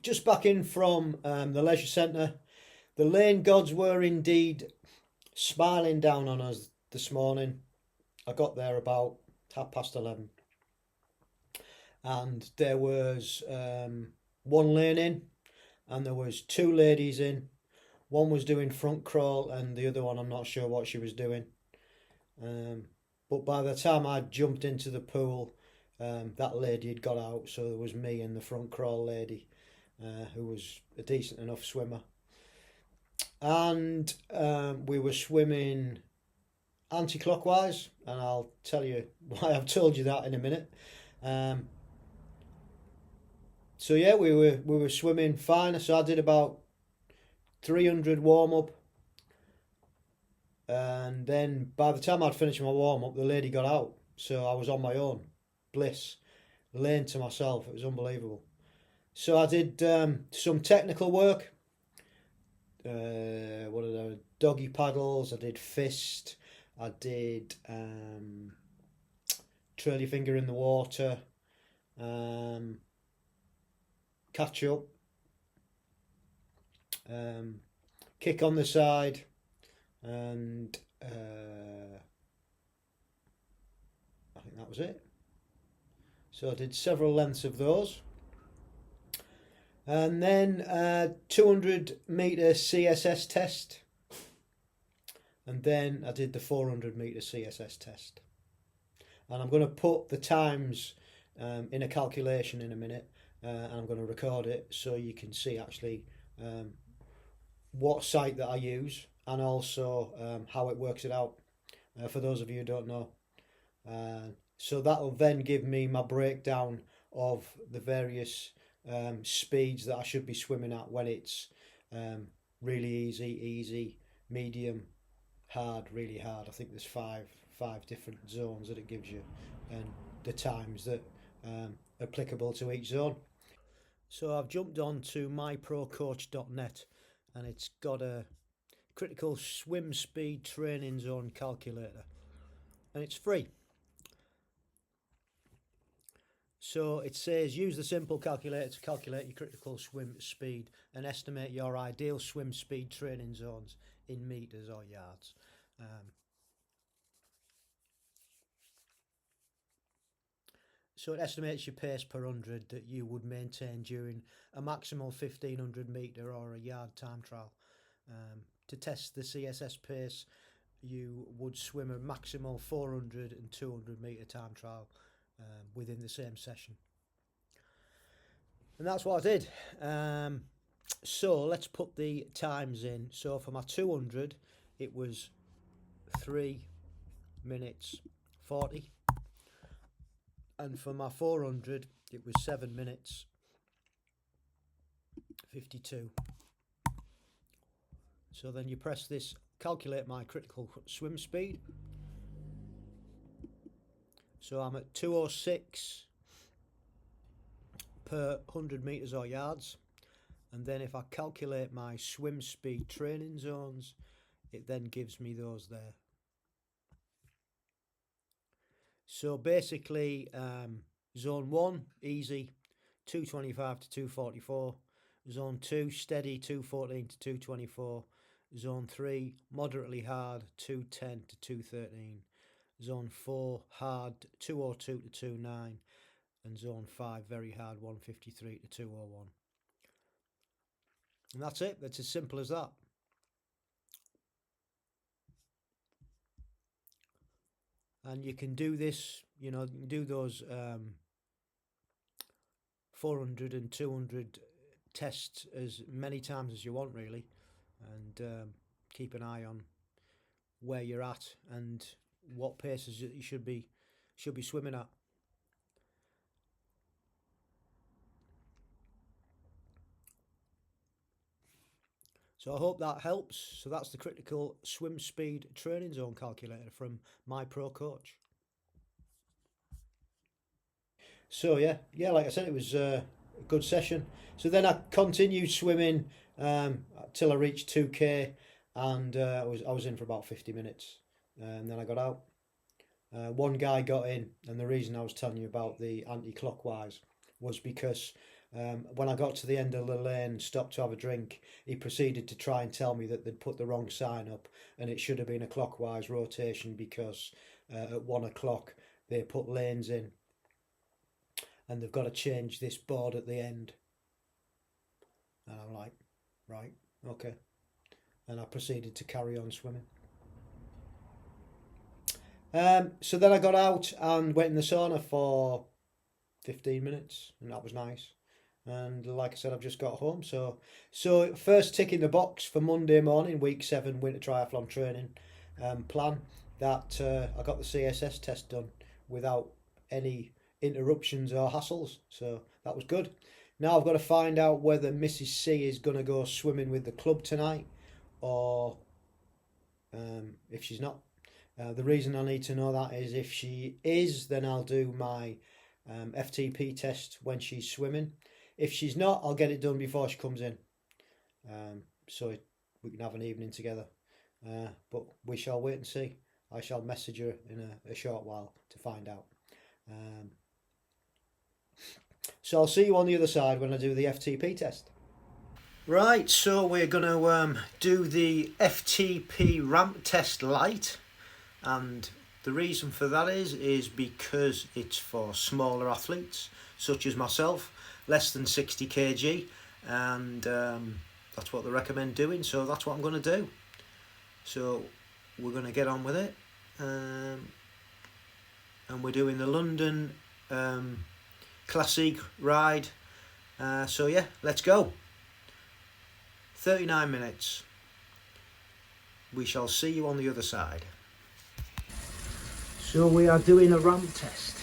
just back in from the leisure centre. The lane gods were indeed smiling down on us this morning. I got there about 11:30, and there was one lane in, and there was two ladies in. One was doing front crawl, and the other one I'm not sure what she was doing. But by the time I jumped into the pool, that lady had got out, so there was me and the front crawl lady, who was a decent enough swimmer. And we were swimming anti-clockwise, and I'll tell you why I've told you that in a minute. So yeah, we were swimming fine. So I did about 300 warm up, and then by the time I'd finished my warm up, the lady got out, so I was on my own. Bliss, lane to myself. It was unbelievable. So I did some technical work. What did I do? Doggy paddles. I did fist. I did trail your finger in the water. Catch up. Kick on the side, and I think that was it. So I did several lengths of those, and then 200 meter CSS test, and then I did the 400 meter CSS test. And I'm going to put the times in a calculation in a minute, and I'm going to record it so you can see actually what site that I use, and also how it works it out, for those of you who don't know. So that'll then give me my breakdown of the various speeds that I should be swimming at when it's really easy, medium, hard, really hard. I think there's five different zones that it gives you, and the times that applicable to each zone. So I've jumped on to myprocoach.net, and it's got a critical swim speed training zone calculator, and it's free. So it says use the simple calculator to calculate your critical swim speed and estimate your ideal swim speed training zones in meters or yards. So it estimates your pace per 100 that you would maintain during a maximal 1500 metre or a yard time trial. To test the CSS pace, you would swim a maximal 400 and 200 metre time trial within the same session. And that's what I did. So let's put the times in. So for my 200, it was 3 minutes 40. And for my 400, it was 7 minutes 52. So then you press this, calculate my critical swim speed. So I'm at 206 per 100 metres or yards. And then if I calculate my swim speed training zones, it then gives me those there. So basically, zone 1, easy, 225 to 244. Zone 2, steady, 214 to 224. Zone 3, moderately hard, 210 to 213. Zone 4, hard, 202 to 29. And Zone 5, very hard, 153 to 201. And that's it. That's as simple as that. And you can do this, you know, you can do those 400 and 200 tests as many times as you want, really. And keep an eye on where you're at and what paces you should be swimming at. So I hope that helps. So that's the critical swim speed training zone calculator from MyProCoach. So yeah, like I said, it was a good session. So then I continued swimming till I reached 2K, and I was in for about 50 minutes, and then I got out. One guy got in, and the reason I was telling you about the anti-clockwise was because When I got to the end of the lane, stopped to have a drink, he proceeded to try and tell me that they'd put the wrong sign up and it should have been a clockwise rotation because at 1 o'clock they put lanes in and they've got to change this board at the end. And I'm like, right, okay. And I proceeded to carry on swimming. So then I got out and went in the sauna for 15 minutes, and that was nice. And like I said, I've just got home. So first tick in the box for Monday morning, week 7 winter triathlon training plan, that I got the CSS test done without any interruptions or hassles. So that was good. Now I've got to find out whether Mrs. C is going to go swimming with the club tonight, or if she's not. The reason I need to know that is if she is, then I'll do my FTP test when she's swimming. If she's not, I'll get it done before she comes in, so we can have an evening together. But we shall wait and see. I shall message her in a short while to find out. So I'll see you on the other side when I do the FTP test. Right, so we're going to do the FTP Ramp Test Lite, and the reason for that is because it's for smaller athletes such as myself, less than 60 kg, and that's what they recommend doing, so that's what I'm going to do. So we're going to get on with it, and we're doing the London Classic ride, so yeah, let's go. 39 minutes. We shall see you on the other side. So we are doing a ramp test.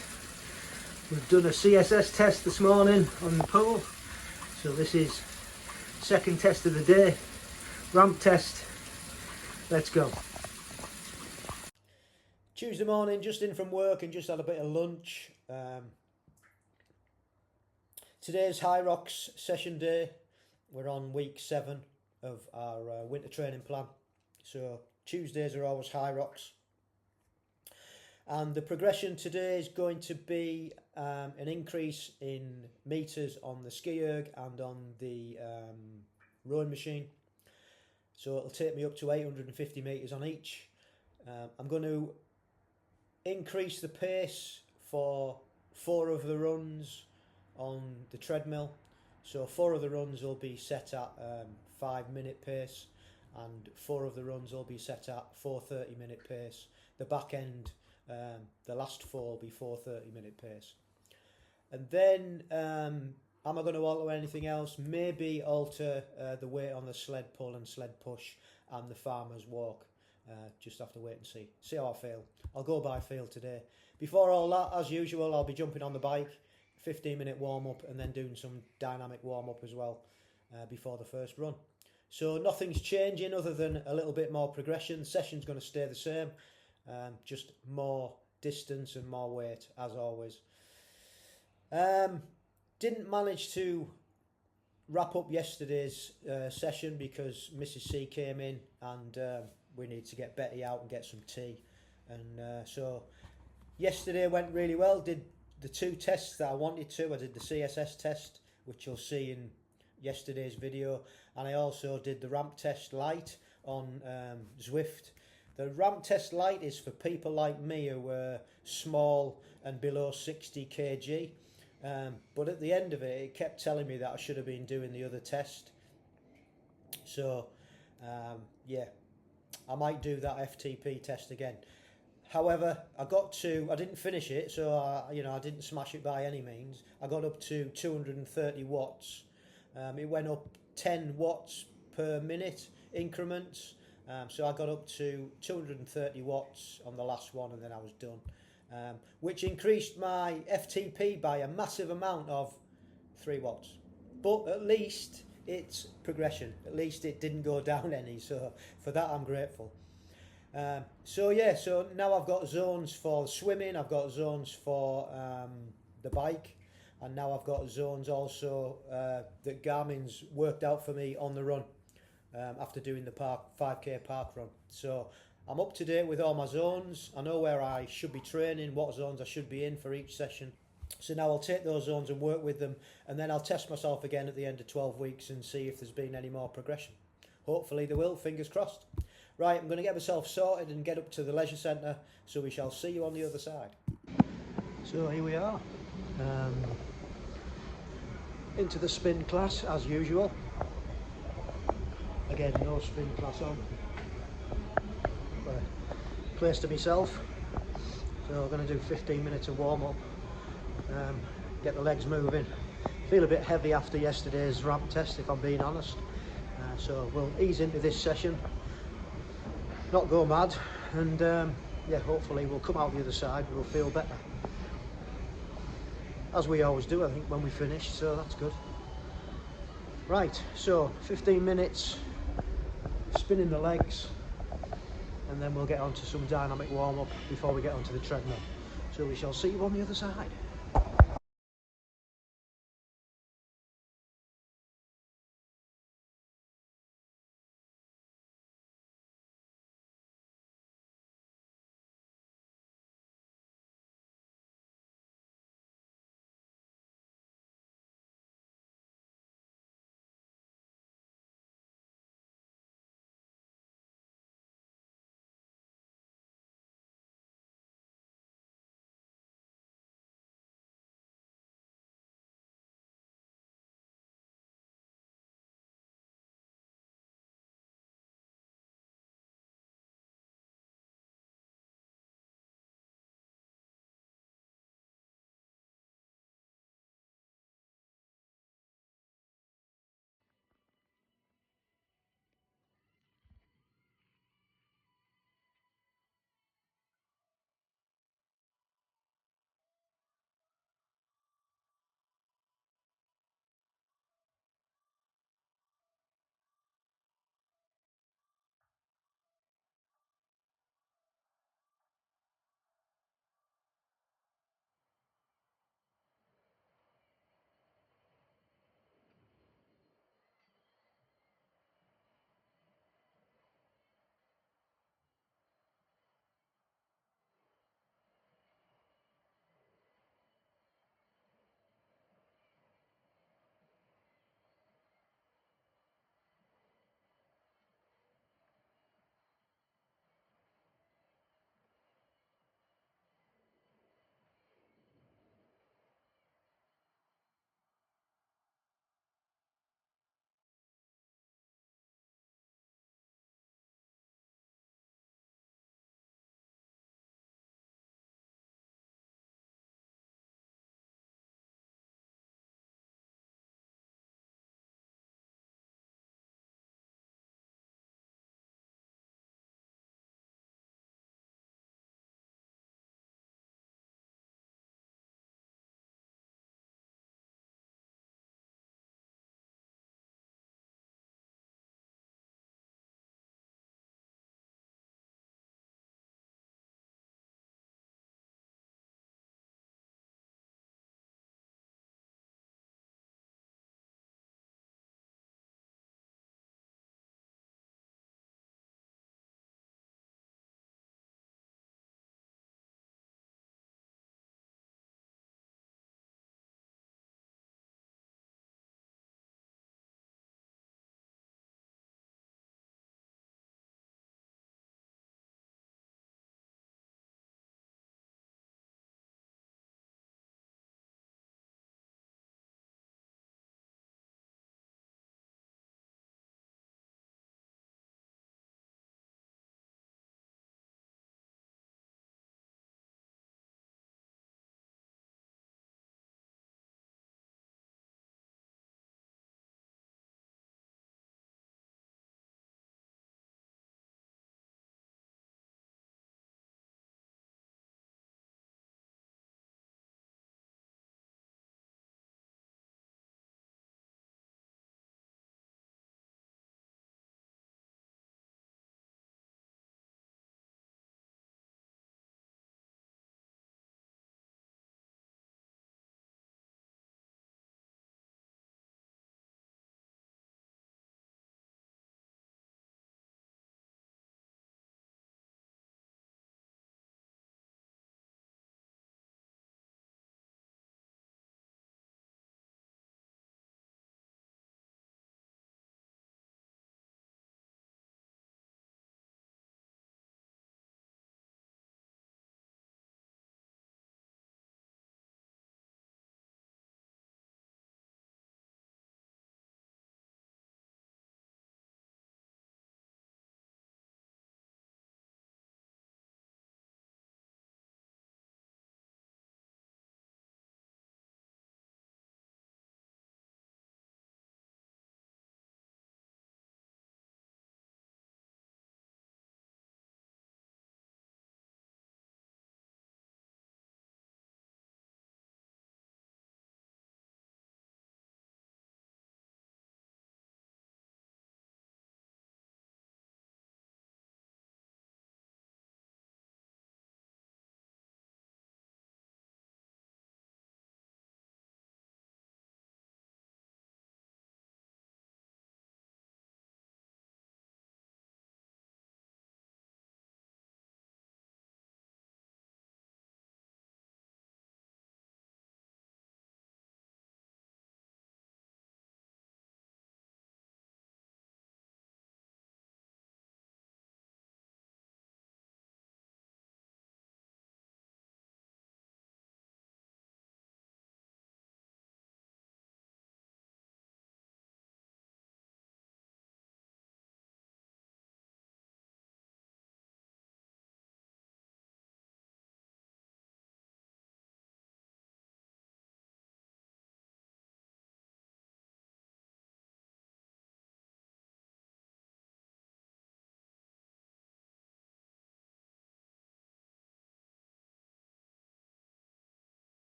We've done a CSS test this morning on the pool. So this is second test of the day. Ramp test. Let's go. Tuesday morning, just in from work and just had a bit of lunch. Today's HYROX session day. We're on week 7 of our winter training plan. So Tuesdays are always HYROX. And the progression today is going to be an increase in meters on the ski erg and on the rowing machine. So it'll take me up to 850 meters on each. I'm going to increase the pace for 4 of the runs on the treadmill. So 4 of the runs will be set at 5-minute pace, and 4 of the runs will be set at 4 30-minute pace. The back end, the last 4 will be 4 30-minute pace. And then am I going to alter anything else? Maybe alter the weight on the sled pull and sled push and the farmer's walk. Just have to wait and see how I feel. I'll go by feel today. Before all that, as usual, I'll be jumping on the bike, 15-minute warm-up, and then doing some dynamic warm-up as well before the first run. So nothing's changing other than a little bit more progression. The session's going to stay the same, just more distance and more weight as always. Didn't manage to wrap up yesterday's session because Mrs. C came in and we need to get Betty out and get some tea. And so yesterday went really well. Did the 2 tests that I wanted to. I did the CSS test, which you'll see in yesterday's video, and I also did the ramp test light on Zwift. The ramp test light is for people like me who are small and below 60 kg, but at the end of it, it kept telling me that I should have been doing the other test. So yeah, I might do that FTP test again. However, I didn't finish it, so I didn't smash it by any means. I got up to 230 watts. It went up 10 watts per minute increments. So I got up to 230 watts on the last one, and then I was done. Which increased my FTP by a massive amount of 3 watts. But at least it's progression. At least it didn't go down any. So for that, I'm grateful. So now I've got zones for swimming, I've got zones for the bike, and now I've got zones also that Garmin's worked out for me on the run after doing the 5k park run. So I'm up to date with all my zones. I know where I should be training, what zones I should be in for each session. So now I'll take those zones and work with them, and then I'll test myself again at the end of 12 weeks and see if there's been any more progression. Hopefully there will, fingers crossed. Right, I'm going to get myself sorted and get up to the leisure centre, so we shall see you on the other side. So here we are, into the spin class as usual. Again, no spin class on. Got a place to myself, so I'm going to do 15 minutes of warm up, get the legs moving. Feel a bit heavy after yesterday's ramp test, if I'm being honest, so we'll ease into this session, not go mad, and yeah, hopefully we'll come out the other side, we'll feel better, as we always do, I think, when we finish, so that's good. Right, so 15 minutes spinning the legs, and then we'll get on to some dynamic warm-up before we get onto the treadmill. So we shall see you on the other side.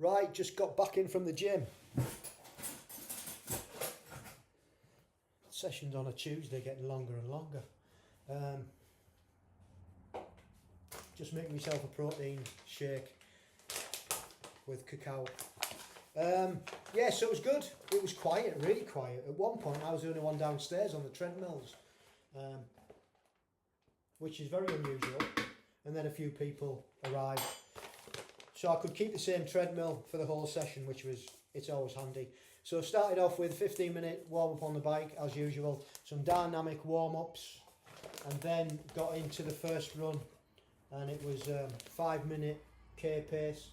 Right, just got back in from the gym. Sessions on a Tuesday getting longer and longer. Just making myself a protein shake with cacao. Yeah, so it was good. It was quiet, really quiet. At one point I was the only one downstairs on the treadmills, which is very unusual. And then a few people arrived. So I could keep the same treadmill for the whole session, it's always handy. So I started off with a 15-minute warm-up on the bike, as usual. Some dynamic warm-ups. And then got into the first run. And it was 5-minute K pace.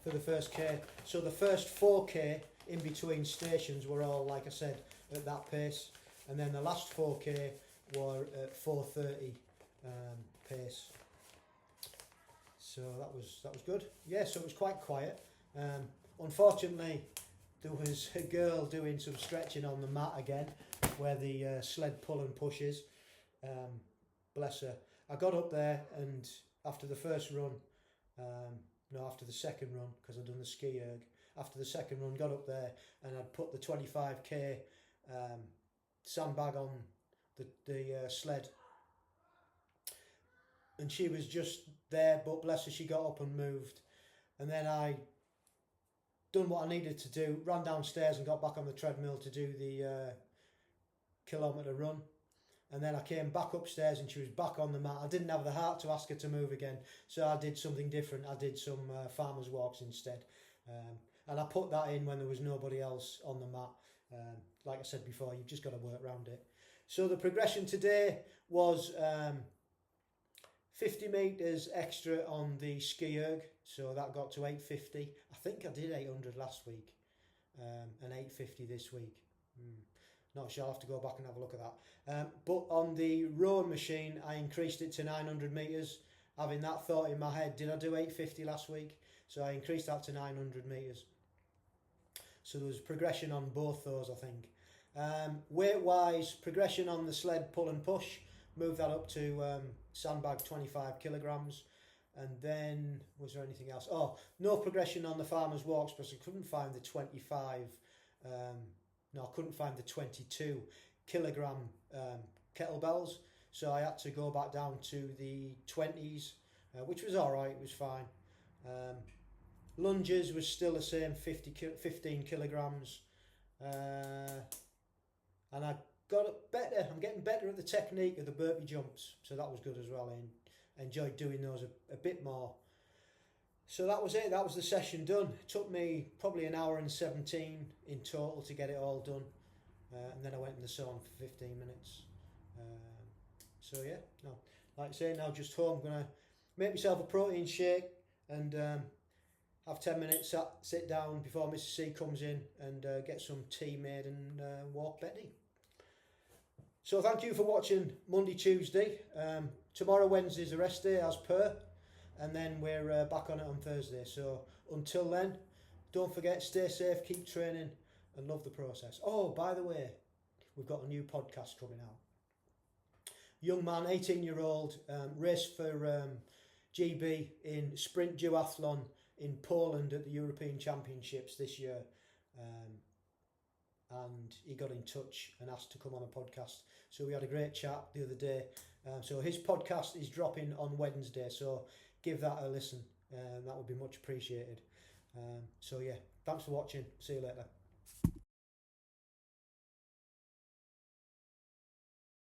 For the first K. So the first 4K in between stations were all, like I said, at that pace. And then the last 4K were at 4:30 pace. So that was good. Yeah, so it was quite quiet. Unfortunately, there was a girl doing some stretching on the mat again, where the sled pull and push is. Bless her. I got up there, and after the first run, after the second run, because I'd done the ski erg. After the second run, got up there and I'd put the 25k sandbag on the sled. And she was just there, but bless her, she got up and moved. And then I done what I needed to do, ran downstairs and got back on the treadmill to do the kilometre run. And then I came back upstairs and she was back on the mat. I didn't have the heart to ask her to move again, so I did something different. I did some farmer's walks instead. And I put that in when there was nobody else on the mat. Like I said before, you've just got to work around it. So the progression today was 50 metres extra on the ski erg, so that got to 850. I think I did 800 last week, and 850 this week. Not sure, I'll have to go back and have a look at that. But on the rowing machine, I increased it to 900 metres, having that thought in my head, did I do 850 last week? So I increased that to 900 metres. So there was progression on both those, I think. Weight-wise, progression on the sled pull and push, moved that up to sandbag 25 kilograms. And then, was there anything else? Oh, no progression on the farmer's walks because I couldn't find the 25... I couldn't find the 22 kilogram kettlebells, so I had to go back down to the 20s, which was alright, it was fine. Lunges was still the same, 15 kilograms, and I got better. I'm getting better at the technique of the burpee jumps, so that was good as well. I enjoyed doing those a bit more. So that was it, that was the session done. It took me probably an hour and 17 in total to get it all done. And then I went in the sauna for 15 minutes. So yeah, no, like I say, now just home. I'm going to make myself a protein shake and have 10 minutes, sit down before Mrs. C comes in and get some tea made and walk Betty. So thank you for watching Monday, Tuesday. Tomorrow, Wednesday's a rest day as per. And then we're back on it on Thursday. So until then, don't forget, stay safe, keep training, and love the process. Oh, by the way, we've got a new podcast coming out. Young man, 18-year-old, raced for GB in Sprint Duathlon in Poland at the European Championships this year. And he got in touch and asked to come on a podcast. So we had a great chat the other day. So his podcast is dropping on Wednesday. So give that a listen. That would be much appreciated. So yeah, thanks for watching. See you later.